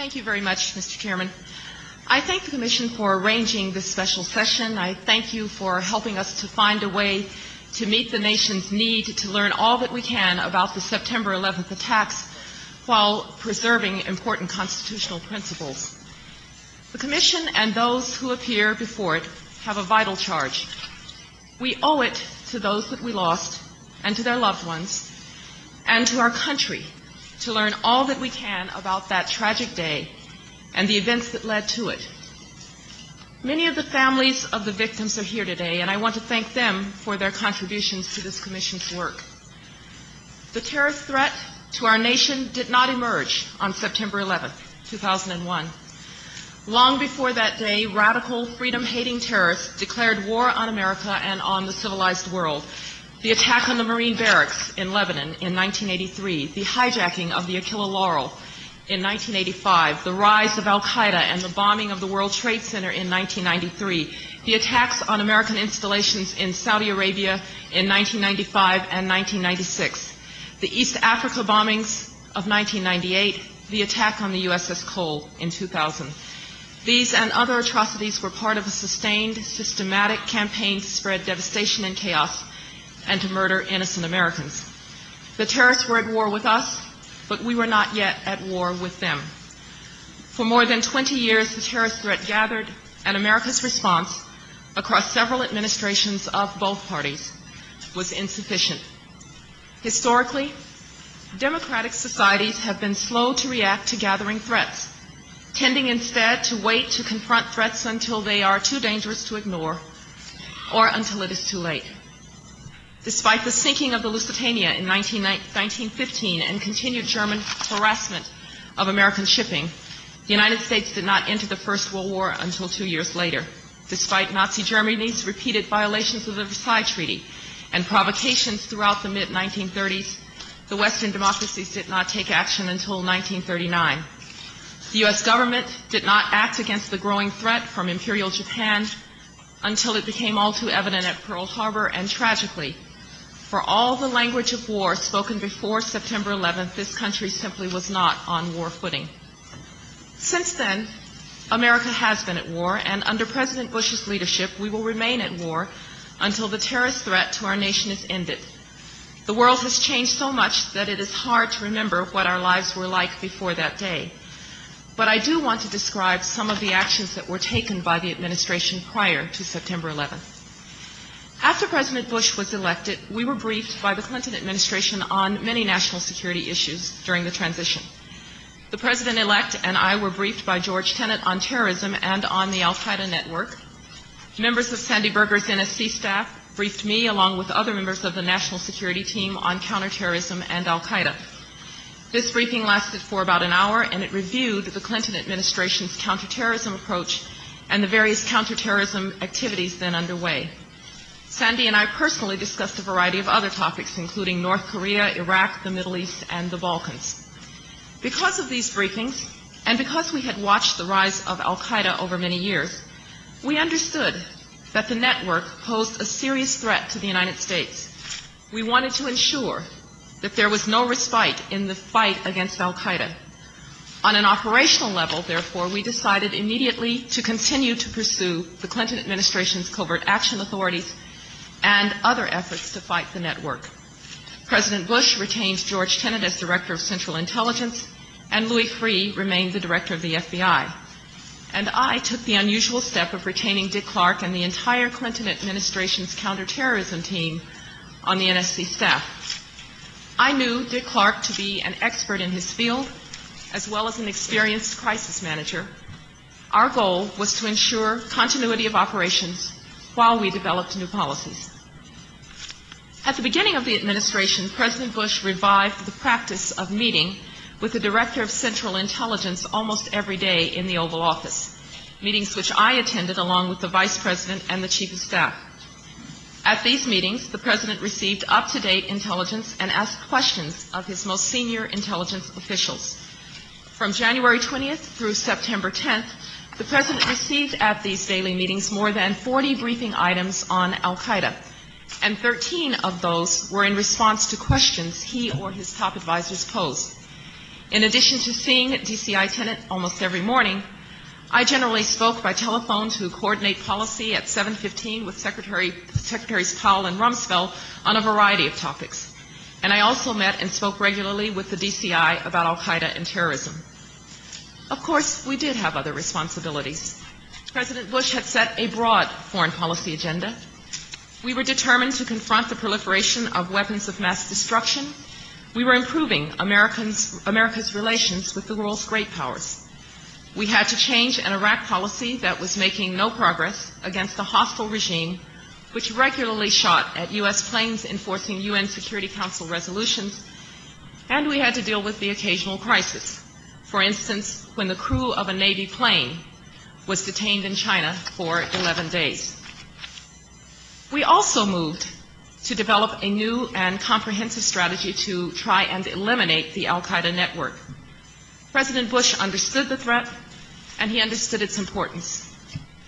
Thank you very much, Mr. Chairman. I thank the Commission for arranging this special session. I thank you for helping us to find a way to meet the nation's need to learn all that we can about the September 11th attacks while preserving important constitutional principles. The Commission and those who appear before it have a vital charge. We owe it to those that we lost and to their loved ones and to our country to learn all that we can about that tragic day and the events that led to it. Many of the families of the victims are here today, and I want to thank them for their contributions to this Commission's work. The terrorist threat to our nation did not emerge on September 11th, 2001. Long before that day, radical, freedom-hating terrorists declared war on America and on the civilized world. The attack on the Marine barracks in Lebanon in 1983, the hijacking of the Aquila Laurel in 1985, the rise of al-Qaeda and the bombing of the World Trade Center in 1993, the attacks on American installations in Saudi Arabia in 1995 and 1996, the East Africa bombings of 1998, the attack on the USS Cole in 2000. These and other atrocities were part of a sustained, systematic campaign to spread devastation and chaos and to murder innocent Americans. The terrorists were at war with us, but we were not yet at war with them. For more than 20 years, the terrorist threat gathered, and America's response across several administrations of both parties was insufficient. Historically, democratic societies have been slow to react to gathering threats, tending instead to wait to confront threats until they are too dangerous to ignore or until it is too late. Despite the sinking of the Lusitania in 1915 and continued German harassment of American shipping, the United States did not enter the First World War until 2 years later. Despite Nazi Germany's repeated violations of the Versailles Treaty and provocations throughout the mid-1930s, the Western democracies did not take action until 1939. The U.S. government did not act against the growing threat from Imperial Japan until it became all too evident at Pearl Harbor, and tragically, for all the language of war spoken before September 11th, this country simply was not on war footing. Since then, America has been at war, and under President Bush's leadership, we will remain at war until the terrorist threat to our nation is ended. The world has changed so much that it is hard to remember what our lives were like before that day. But I do want to describe some of the actions that were taken by the administration prior to September 11th. After President Bush was elected, we were briefed by the Clinton administration on many national security issues during the transition. The President-elect and I were briefed by George Tenet on terrorism and on the al-Qaeda network. Members of Sandy Berger's NSC staff briefed me along with other members of the national security team on counterterrorism and al-Qaeda. This briefing lasted for about an hour, and it reviewed the Clinton administration's counterterrorism approach and the various counterterrorism activities then underway. Sandy and I personally discussed a variety of other topics, including North Korea, Iraq, the Middle East, and the Balkans. Because of these briefings, and because we had watched the rise of al-Qaeda over many years, we understood that the network posed a serious threat to the United States. We wanted to ensure that there was no respite in the fight against al-Qaeda. On an operational level, therefore, we decided immediately to continue to pursue the Clinton administration's covert action authorities and other efforts to fight the network. President Bush retained George Tenet as Director of Central Intelligence, and Louis Freeh remained the Director of the FBI. And I took the unusual step of retaining Dick Clark and the entire Clinton administration's counterterrorism team on the NSC staff. I knew Dick Clark to be an expert in his field, as well as an experienced crisis manager. Our goal was to ensure continuity of operations while we developed new policies. At the beginning of the administration, President Bush revived the practice of meeting with the Director of Central Intelligence almost every day in the Oval Office, meetings which I attended along with the Vice President and the Chief of Staff. At these meetings, the President received up-to-date intelligence and asked questions of his most senior intelligence officials. From January 20th through September 10th, the President received at these daily meetings more than 40 briefing items on al-Qaeda, and 13 of those were in response to questions he or his top advisors posed. In addition to seeing DCI Tenet almost every morning, I generally spoke by telephone to coordinate policy at 7:15 with Secretaries Powell and Rumsfeld on a variety of topics. And I also met and spoke regularly with the DCI about al-Qaeda and terrorism. Of course, we did have other responsibilities. President Bush had set a broad foreign policy agenda. We were determined to confront the proliferation of weapons of mass destruction. We were improving America's relations with the world's great powers. We had to change an Iraq policy that was making no progress against a hostile regime which regularly shot at U.S. planes enforcing UN Security Council resolutions, and we had to deal with the occasional crisis. For instance, when the crew of a Navy plane was detained in China for 11 days. We also moved to develop a new and comprehensive strategy to try and eliminate the al-Qaeda network. President Bush understood the threat, and he understood its importance.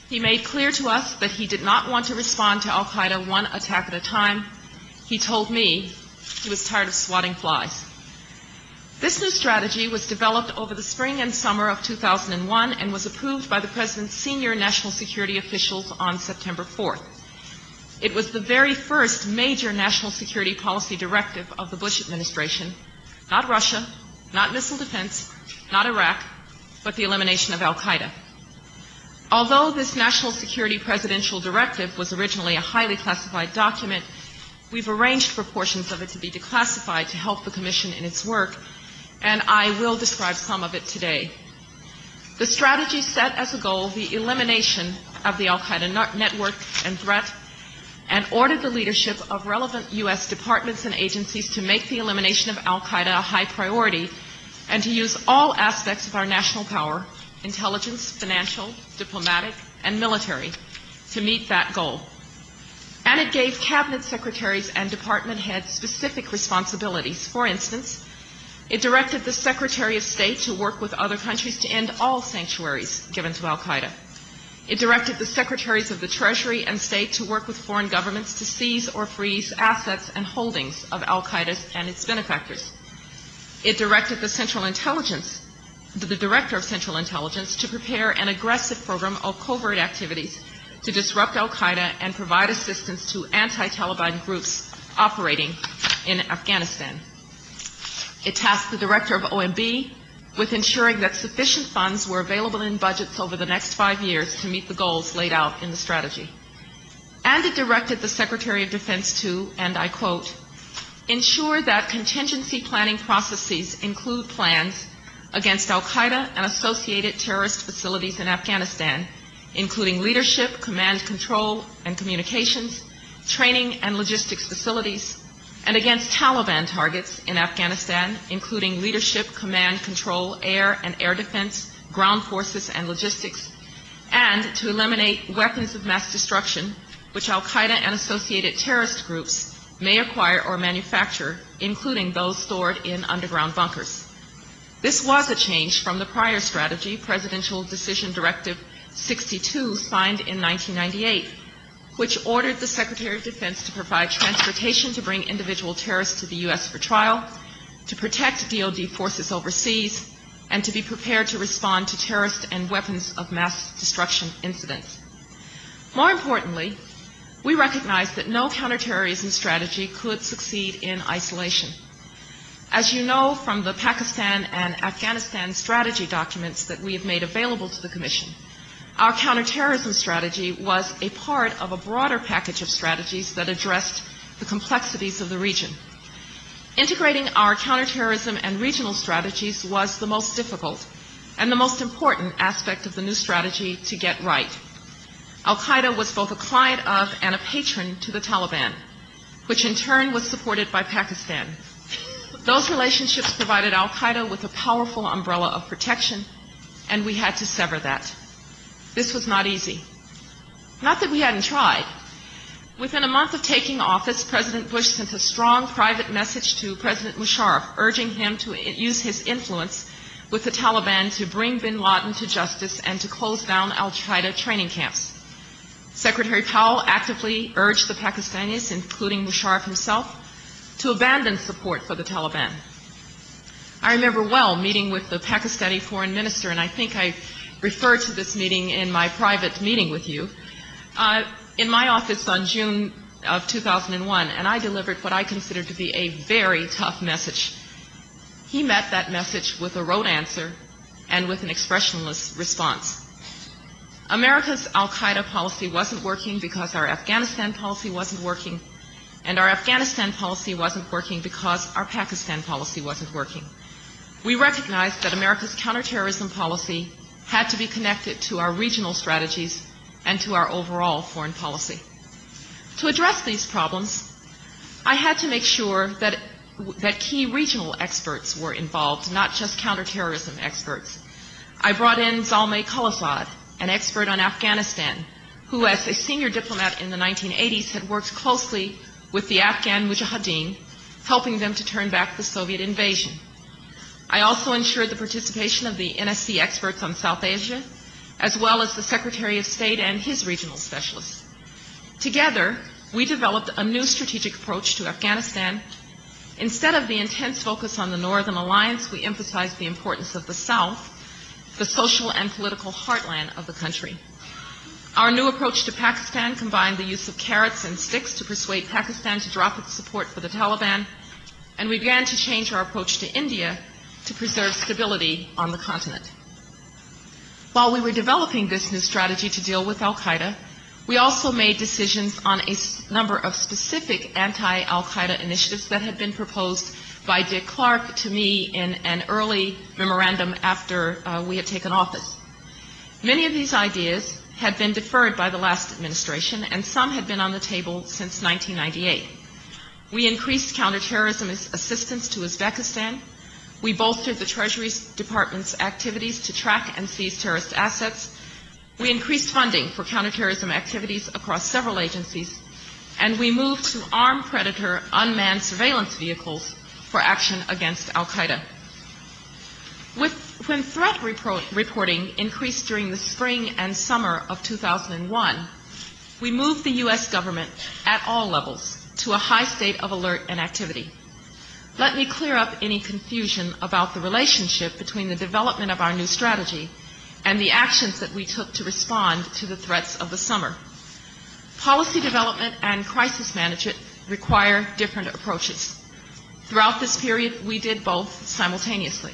He made clear to us that he did not want to respond to al-Qaeda one attack at a time. He told me he was tired of swatting flies. This new strategy was developed over the spring and summer of 2001 and was approved by the President's senior national security officials on September 4th. It was the very first major national security policy directive of the Bush administration, not Russia, not missile defense, not Iraq, but the elimination of al-Qaeda. Although this national security presidential directive was originally a highly classified document, we've arranged for portions of it to be declassified to help the Commission in its work, and I will describe some of it today. The strategy set as a goal the elimination of the al-Qaeda network and threat, and ordered the leadership of relevant U.S. departments and agencies to make the elimination of al-Qaeda a high priority and to use all aspects of our national power, intelligence, financial, diplomatic, and military, to meet that goal. And it gave cabinet secretaries and department heads specific responsibilities. For instance, it directed the Secretary of State to work with other countries to end all sanctuaries given to al-Qaeda. It directed the Secretaries of the Treasury and State to work with foreign governments to seize or freeze assets and holdings of al-Qaeda and its benefactors. It directed the Director of Central Intelligence to prepare an aggressive program of covert activities to disrupt al-Qaeda and provide assistance to anti-Taliban groups operating in Afghanistan. It tasked the Director of OMB with ensuring that sufficient funds were available in budgets over the next 5 years to meet the goals laid out in the strategy. And it directed the Secretary of Defense to, and I quote, ensure that contingency planning processes include plans against al-Qaeda and associated terrorist facilities in Afghanistan, including leadership, command control, and communications, training and logistics facilities, and against Taliban targets in Afghanistan, including leadership, command control, air and air defense, ground forces, and logistics, and to eliminate weapons of mass destruction, which al-Qaeda and associated terrorist groups may acquire or manufacture, including those stored in underground bunkers. This was a change from the prior strategy, Presidential Decision Directive 62, signed in 1998, which ordered the Secretary of Defense to provide transportation to bring individual terrorists to the U.S. for trial, to protect DoD forces overseas, and to be prepared to respond to terrorist and weapons of mass destruction incidents. More importantly, we recognize that no counterterrorism strategy could succeed in isolation. As you know from the Pakistan and Afghanistan strategy documents that we have made available to the Commission, our counterterrorism strategy was a part of a broader package of strategies that addressed the complexities of the region. Integrating our counterterrorism and regional strategies was the most difficult and the most important aspect of the new strategy to get right. Al-Qaeda was both a client of and a patron to the Taliban, which in turn was supported by Pakistan. Those relationships provided Al-Qaeda with a powerful umbrella of protection, and we had to sever that. This was not easy. Not that we hadn't tried. Within a month of taking office, President Bush sent a strong private message to President Musharraf, urging him to use his influence with the Taliban to bring bin Laden to justice and to close down al-Qaeda training camps. Secretary Powell actively urged the Pakistanis, including Musharraf himself, to abandon support for the Taliban. I remember well meeting with the Pakistani foreign minister, and I think I referred to this meeting in my private meeting with you, in my office on June of 2001, and I delivered what I considered to be a very tough message. He met that message with a rote answer and with an expressionless response. America's al-Qaeda policy wasn't working because our Afghanistan policy wasn't working, and our Afghanistan policy wasn't working because our Pakistan policy wasn't working. We recognized that America's counterterrorism policy had to be connected to our regional strategies and to our overall foreign policy. To address these problems, I had to make sure that key regional experts were involved, not just counterterrorism experts. I brought in Zalmay Khalilzad, an expert on Afghanistan, who as a senior diplomat in the 1980s had worked closely with the Afghan Mujahideen, helping them to turn back the Soviet invasion. I also ensured the participation of the NSC experts on South Asia, as well as the Secretary of State and his regional specialists. Together, we developed a new strategic approach to Afghanistan. Instead of the intense focus on the Northern Alliance, we emphasized the importance of the South, the social and political heartland of the country. Our new approach to Pakistan combined the use of carrots and sticks to persuade Pakistan to drop its support for the Taliban, and we began to change our approach to India to preserve stability on the continent. While we were developing this new strategy to deal with al-Qaeda, we also made decisions on a number of specific anti-al-Qaeda initiatives that had been proposed by Dick Clark to me in an early memorandum after we had taken office. Many of these ideas had been deferred by the last administration, and some had been on the table since 1998. We increased counterterrorism assistance to Uzbekistan. We bolstered the Treasury Department's activities to track and seize terrorist assets. We increased funding for counterterrorism activities across several agencies, and we moved to armed predator unmanned surveillance vehicles for action against al-Qaeda. When threat reporting increased during the spring and summer of 2001, we moved the U.S. government at all levels to a high state of alert and activity. Let me clear up any confusion about the relationship between the development of our new strategy and the actions that we took to respond to the threats of the summer. Policy development and crisis management require different approaches. Throughout this period, we did both simultaneously.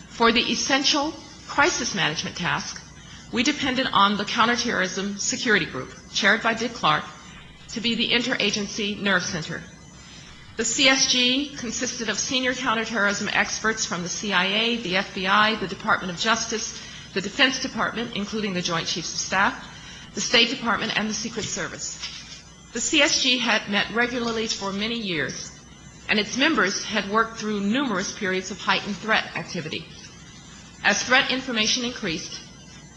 For the essential crisis management task, we depended on the Counterterrorism Security Group, chaired by Dick Clark, to be the interagency nerve center. The CSG consisted of senior counterterrorism experts from the CIA, the FBI, the Department of Justice, the Defense Department, including the Joint Chiefs of Staff, the State Department, and the Secret Service. The CSG had met regularly for many years, and its members had worked through numerous periods of heightened threat activity. As threat information increased,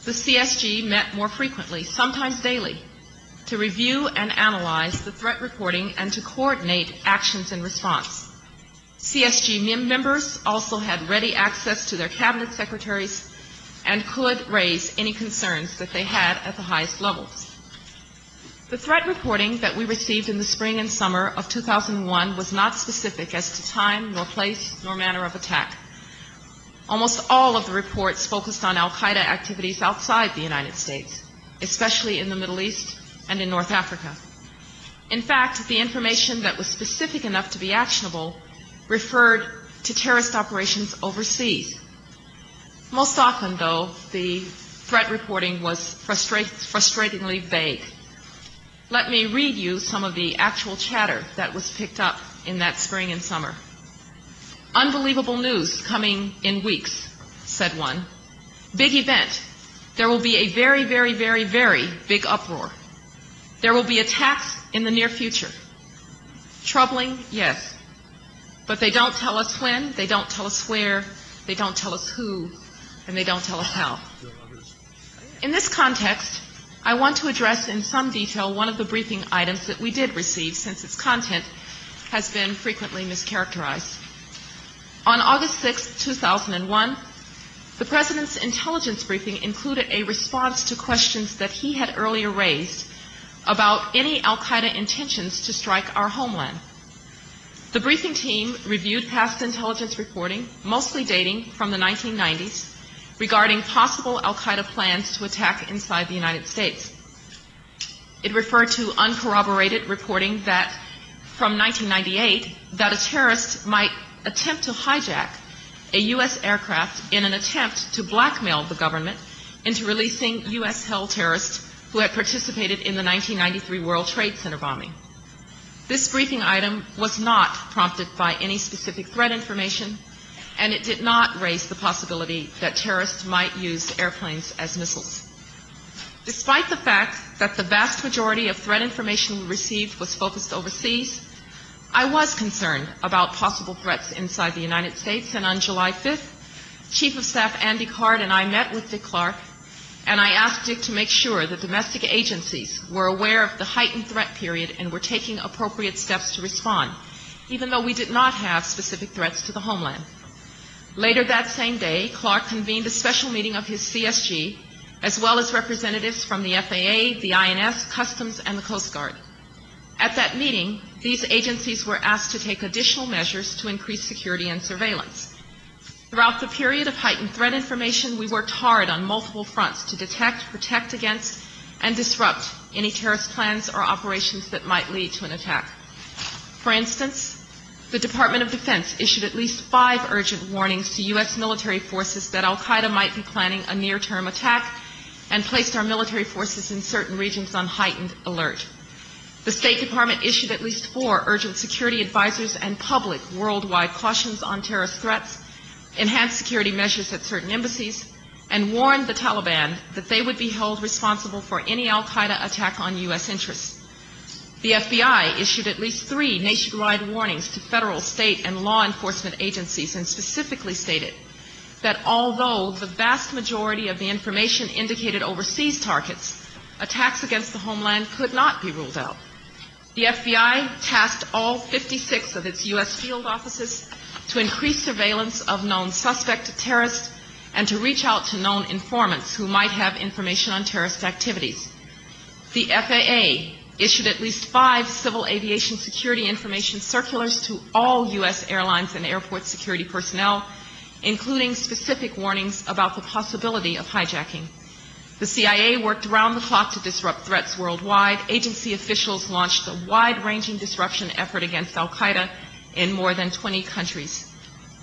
the CSG met more frequently, sometimes daily, to review and analyze the threat reporting and to coordinate actions in response. CSG members also had ready access to their cabinet secretaries and could raise any concerns that they had at the highest levels. The threat reporting that we received in the spring and summer of 2001 was not specific as to time, nor place, nor manner of attack. Almost all of the reports focused on al-Qaeda activities outside the United States, especially in the Middle East and in North Africa. In fact, the information that was specific enough to be actionable referred to terrorist operations overseas. Most often, though, the threat reporting was frustratingly vague. Let me read you some of the actual chatter that was picked up in that spring and summer. Unbelievable news coming in weeks, said one. Big event. There will be a very, very, very, very big uproar. There will be attacks in the near future. Troubling, yes. But they don't tell us when, they don't tell us where, they don't tell us who, and they don't tell us how. In this context, I want to address in some detail one of the briefing items that we did receive, since its content has been frequently mischaracterized. On August 6, 2001, the President's intelligence briefing included a response to questions that he had earlier raised about any al-Qaeda intentions to strike our homeland. The briefing team reviewed past intelligence reporting, mostly dating from the 1990s, regarding possible al-Qaeda plans to attack inside the United States. It referred to uncorroborated reporting that from 1998 that a terrorist might attempt to hijack a U.S. aircraft in an attempt to blackmail the government into releasing U.S.-held terrorists who had participated in the 1993 World Trade Center bombing. This briefing item was not prompted by any specific threat information, and it did not raise the possibility that terrorists might use airplanes as missiles. Despite the fact that the vast majority of threat information we received was focused overseas, I was concerned about possible threats inside the United States, and on July 5th, Chief of Staff Andy Card and I met with Dick Clark, and I asked Dick to make sure that domestic agencies were aware of the heightened threat period and were taking appropriate steps to respond, even though we did not have specific threats to the homeland. Later that same day, Clark convened a special meeting of his CSG, as well as representatives from the FAA, the INS, Customs, and the Coast Guard. At that meeting, these agencies were asked to take additional measures to increase security and surveillance. Throughout the period of heightened threat information, we worked hard on multiple fronts to detect, protect against, and disrupt any terrorist plans or operations that might lead to an attack. For instance, the Department of Defense issued at least 5 urgent warnings to U.S. military forces that al-Qaeda might be planning a near-term attack, and placed our military forces in certain regions on heightened alert. The State Department issued at least 4 urgent security advisors and public worldwide cautions on terrorist threats, enhanced security measures at certain embassies, and warned the Taliban that they would be held responsible for any al-Qaeda attack on U.S. interests. The FBI issued at least 3 nationwide warnings to federal, state, and law enforcement agencies, and specifically stated that although the vast majority of the information indicated overseas targets, attacks against the homeland could not be ruled out. The FBI tasked all 56 of its U.S. field offices to increase surveillance of known suspect terrorists and to reach out to known informants who might have information on terrorist activities. The FAA issued at least 5 civil aviation security information circulars to all U.S. airlines and airport security personnel, including specific warnings about the possibility of hijacking. The CIA worked around the clock to disrupt threats worldwide. Agency officials launched a wide-ranging disruption effort against al-Qaeda in more than 20 countries.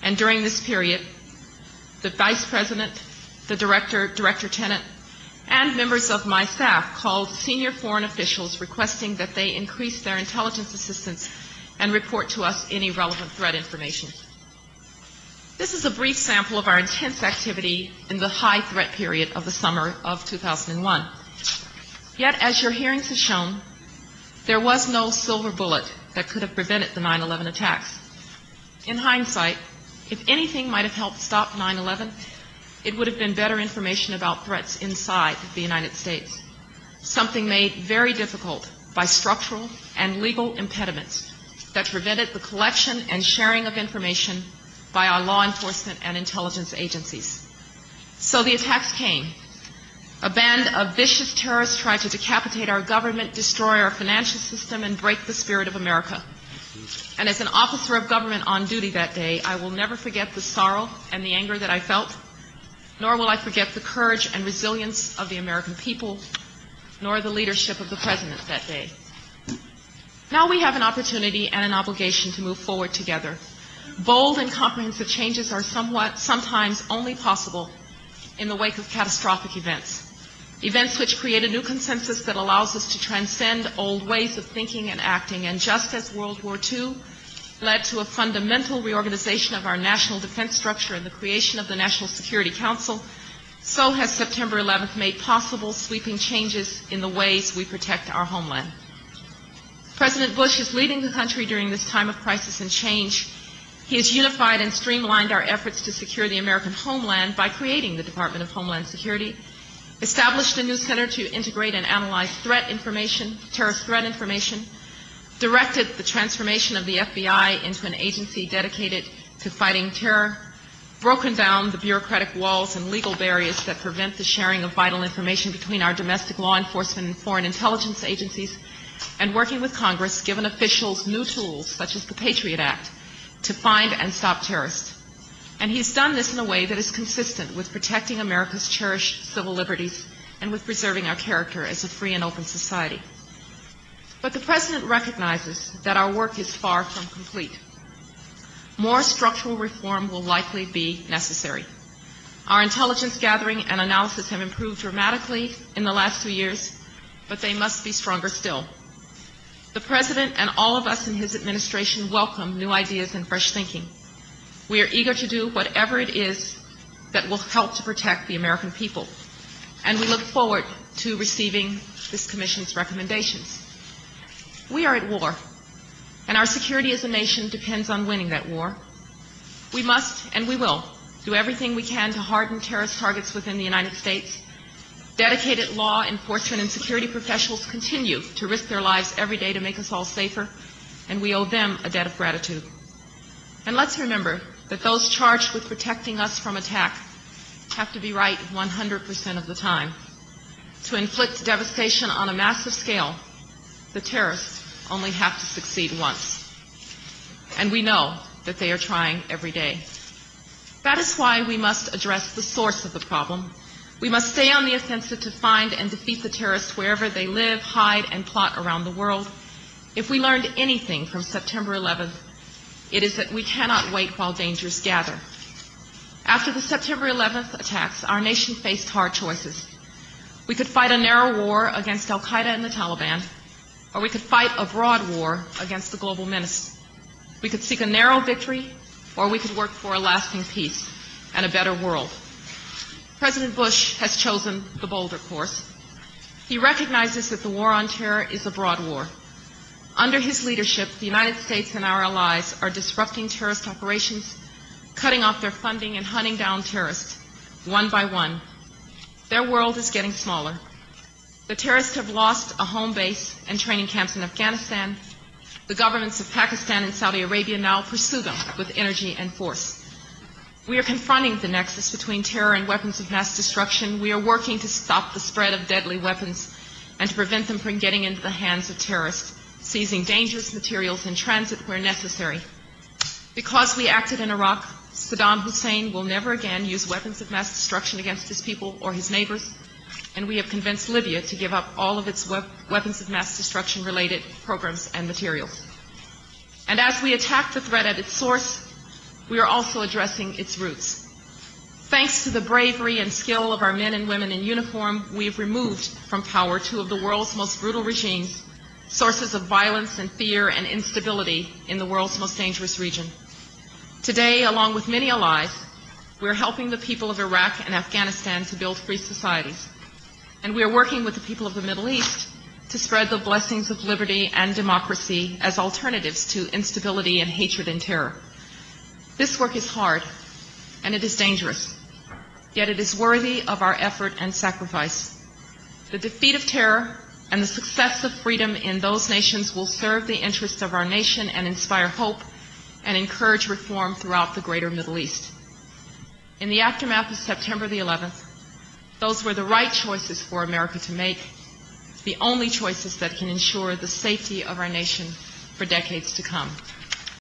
And during this period, the Vice President, the Director, Director Tenant, and members of my staff called senior foreign officials requesting that they increase their intelligence assistance and report to us any relevant threat information. This is a brief sample of our intense activity in the high threat period of the summer of 2001. Yet, as your hearings have shown, there was no silver bullet that could have prevented the 9/11 attacks. In hindsight, if anything might have helped stop 9/11, it would have been better information about threats inside the United States, something made very difficult by structural and legal impediments that prevented the collection and sharing of information by our law enforcement and intelligence agencies. So the attacks came. A band of vicious terrorists tried to decapitate our government, destroy our financial system, and break the spirit of America. And as an officer of government on duty that day, I will never forget the sorrow and the anger that I felt, nor will I forget the courage and resilience of the American people, nor the leadership of the President that day. Now we have an opportunity and an obligation to move forward together. Bold and comprehensive changes are sometimes only possible in the wake of catastrophic events, events which create a new consensus that allows us to transcend old ways of thinking and acting. And just as World War II led to a fundamental reorganization of our national defense structure and the creation of the National Security Council, so has September 11th made possible sweeping changes in the ways we protect our homeland. President Bush is leading the country during this time of crisis and change. He has unified and streamlined our efforts to secure the American homeland by creating the Department of Homeland Security, established a new center to integrate and analyze threat information, terrorist threat information, directed the transformation of the FBI into an agency dedicated to fighting terror, broken down the bureaucratic walls and legal barriers that prevent the sharing of vital information between our domestic law enforcement and foreign intelligence agencies, and working with Congress, given officials new tools, such as the Patriot Act, to find and stop terrorists. And he's done this in a way that is consistent with protecting America's cherished civil liberties and with preserving our character as a free and open society. But the President recognizes that our work is far from complete. More structural reform will likely be necessary. Our intelligence gathering and analysis have improved dramatically in the last 2 years, but they must be stronger still. The President and all of us in his administration welcome new ideas and fresh thinking. We are eager to do whatever it is that will help to protect the American people, and we look forward to receiving this Commission's recommendations. We are at war, and our security as a nation depends on winning that war. We must, and we will, do everything we can to harden terrorist targets within the United States. Dedicated law enforcement and security professionals continue to risk their lives every day to make us all safer, and we owe them a debt of gratitude. And let's remember that those charged with protecting us from attack have to be right 100% of the time. To inflict devastation on a massive scale, the terrorists only have to succeed once. And we know that they are trying every day. That is why we must address the source of the problem. We must stay on the offensive to find and defeat the terrorists wherever they live, hide, and plot around the world. If we learned anything from September 11th, it is that we cannot wait while dangers gather. After the September 11th attacks, our nation faced hard choices. We could fight a narrow war against al-Qaeda and the Taliban, or we could fight a broad war against the global menace. We could seek a narrow victory, or we could work for a lasting peace and a better world. President Bush has chosen the bolder course. He recognizes that the war on terror is a broad war. Under his leadership, the United States and our allies are disrupting terrorist operations, cutting off their funding, and hunting down terrorists, one by one. Their world is getting smaller. The terrorists have lost a home base and training camps in Afghanistan. The governments of Pakistan and Saudi Arabia now pursue them with energy and force. We are confronting the nexus between terror and weapons of mass destruction. We are working to stop the spread of deadly weapons and to prevent them from getting into the hands of terrorists, seizing dangerous materials in transit where necessary. Because we acted in Iraq, Saddam Hussein will never again use weapons of mass destruction against his people or his neighbors, and we have convinced Libya to give up all of its weapons of mass destruction-related programs and materials. And as we attack the threat at its source, we are also addressing its roots. Thanks to the bravery and skill of our men and women in uniform, we have removed from power two of the world's most brutal regimes, sources of violence and fear and instability in the world's most dangerous region. Today, along with many allies, we are helping the people of Iraq and Afghanistan to build free societies. And we are working with the people of the Middle East to spread the blessings of liberty and democracy as alternatives to instability and hatred and terror. This work is hard, and it is dangerous, yet it is worthy of our effort and sacrifice. The defeat of terror and the success of freedom in those nations will serve the interests of our nation and inspire hope and encourage reform throughout the greater Middle East. In the aftermath of September the 11th, those were the right choices for America to make, the only choices that can ensure the safety of our nation for decades to come.